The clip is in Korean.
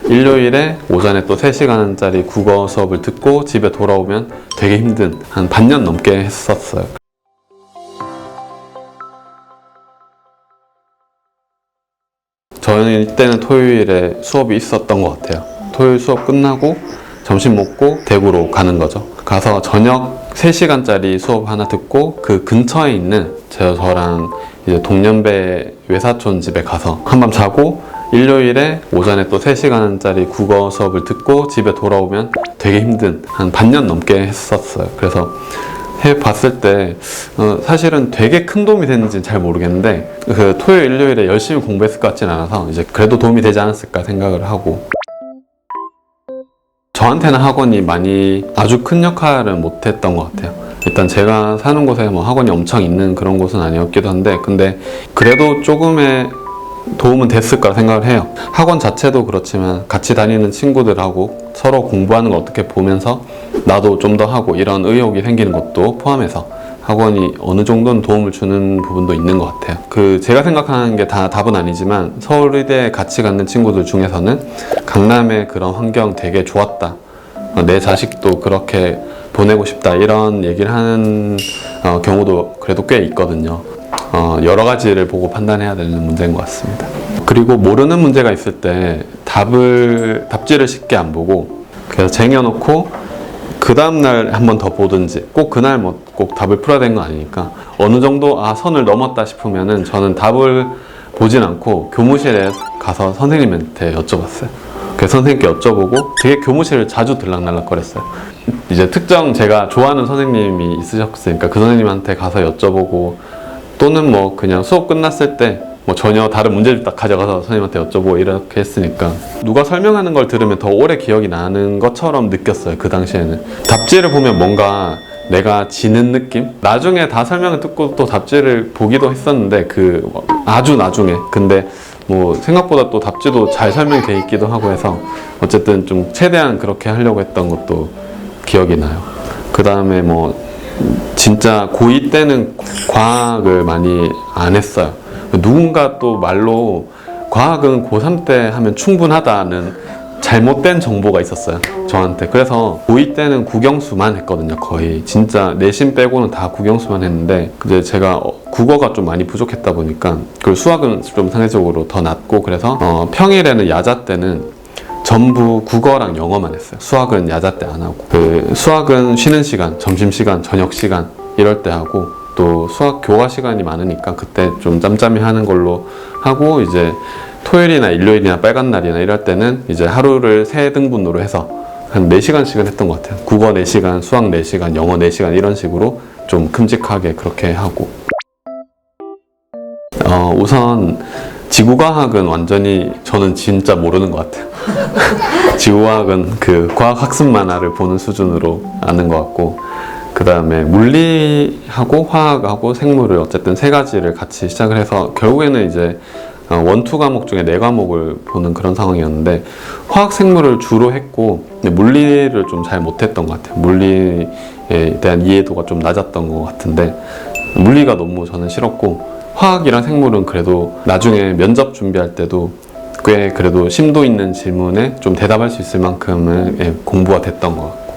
일요일에 오전에 또 3시간짜리 국어 수업을 듣고 집에 돌아오면 되게 힘든, 한 반년 넘게 했었어요. 저는 이때는 토요일에 수업이 있었던 것 같아요. 토요일 수업 끝나고 점심 먹고 대구로 가는 거죠. 가서 저녁 3시간짜리 수업 하나 듣고 그 근처에 있는 저랑 이제 동년배 외사촌 집에 가서 한밤 자고 일요일에 오전에 또 3시간짜리 국어 수업을 듣고 집에 돌아오면 되게 힘든, 한 반년 넘게 했었어요. 그래서 해봤을 때 사실은 되게 큰 도움이 됐는지는 잘 모르겠는데 그 토요일 일요일에 열심히 공부했을 것 같진 않아서 이제 그래도 도움이 되지 않았을까 생각을 하고, 저한테는 학원이 많이 아주 큰 역할은 못했던 것 같아요. 일단 제가 사는 곳에 뭐 학원이 엄청 있는 그런 곳은 아니었기도 한데, 근데 그래도 조금의 도움은 됐을까 생각을 해요. 학원 자체도 그렇지만 같이 다니는 친구들하고 서로 공부하는 걸 어떻게 보면서 나도 좀 더 하고 이런 의욕이 생기는 것도 포함해서 학원이 어느 정도는 도움을 주는 부분도 있는 것 같아요. 제가 생각하는 게 다 답은 아니지만 서울의대에 같이 가는 친구들 중에서는 강남의 그런 환경 되게 좋았다, 내 자식도 그렇게 보내고 싶다, 이런 얘기를 하는 경우도 그래도 꽤 있거든요. 여러 가지를 보고 판단해야 되는 문제인 것 같습니다. 그리고 모르는 문제가 있을 때 답지를 쉽게 안 보고 그래서 쟁여놓고 그 다음날 한 번 더 보든지, 꼭 그날 뭐 꼭 답을 풀어야 되는 거 아니니까 어느 정도 선을 넘었다 싶으면은 저는 답을 보진 않고 교무실에 가서 선생님한테 여쭤봤어요. 그래서 선생님께 여쭤보고 되게 교무실을 자주 들락날락거렸어요. 이제 특정 제가 좋아하는 선생님이 있으셨으니까 그 선생님한테 가서 여쭤보고, 또는 뭐 그냥 수업 끝났을 때 뭐 전혀 다른 문제를 딱 가져가서 선생님한테 여쭤보고 이렇게 했으니까 누가 설명하는 걸 들으면 더 오래 기억이 나는 것처럼 느꼈어요. 그 당시에는 답지를 보면 뭔가 내가 지는 느낌? 나중에 다 설명을 듣고 또 답지를 보기도 했었는데 아주 나중에, 근데 뭐 생각보다 또 답지도 잘 설명이 돼 있기도 하고 해서 어쨌든 좀 최대한 그렇게 하려고 했던 것도 기억이 나요. 그 다음에 뭐 진짜 고2 때는 과학을 많이 안 했어요. 누군가 또 말로 과학은 고3 때 하면 충분하다는 잘못된 정보가 있었어요, 저한테. 그래서 고2 때는 국영수만 했거든요. 거의 진짜 내신 빼고는 다 국영수만 했는데, 이제 제가 국어가 좀 많이 부족했다 보니까, 그리고 수학은 좀 상대적으로 더 낮고, 그래서 평일에는 야자 때는 전부 국어랑 영어만 했어요. 수학은 야자 때 안 하고, 수학은 쉬는 시간, 점심시간, 저녁시간 이럴 때 하고, 또 수학 교과 시간이 많으니까 그때 좀 짬짬이 하는 걸로 하고, 이제 토요일이나 일요일이나 빨간 날이나 이럴 때는 이제 하루를 3등분으로 해서 한 4시간씩은 했던 것 같아요. 국어 4시간, 수학 4시간, 영어 4시간 이런 식으로 좀 큼직하게 그렇게 하고, 우선 지구과학은 완전히 저는 진짜 모르는 것 같아요. 지구과학은 그 과학학습 만화를 보는 수준으로 아는 것 같고, 그 다음에 물리하고 화학하고 생물을 어쨌든 3가지를 같이 시작을 해서 결국에는 이제 1, 2 과목 중에 4과목을 보는 그런 상황이었는데, 화학 생물을 주로 했고 물리를 좀 잘 못했던 것 같아요. 물리에 대한 이해도가 좀 낮았던 것 같은데, 물리가 너무 저는 싫었고, 화학이랑 생물은 그래도 나중에 면접 준비할 때도 꽤 그래도 심도 있는 질문에 좀 대답할 수 있을 만큼의 공부가 됐던 것 같아요.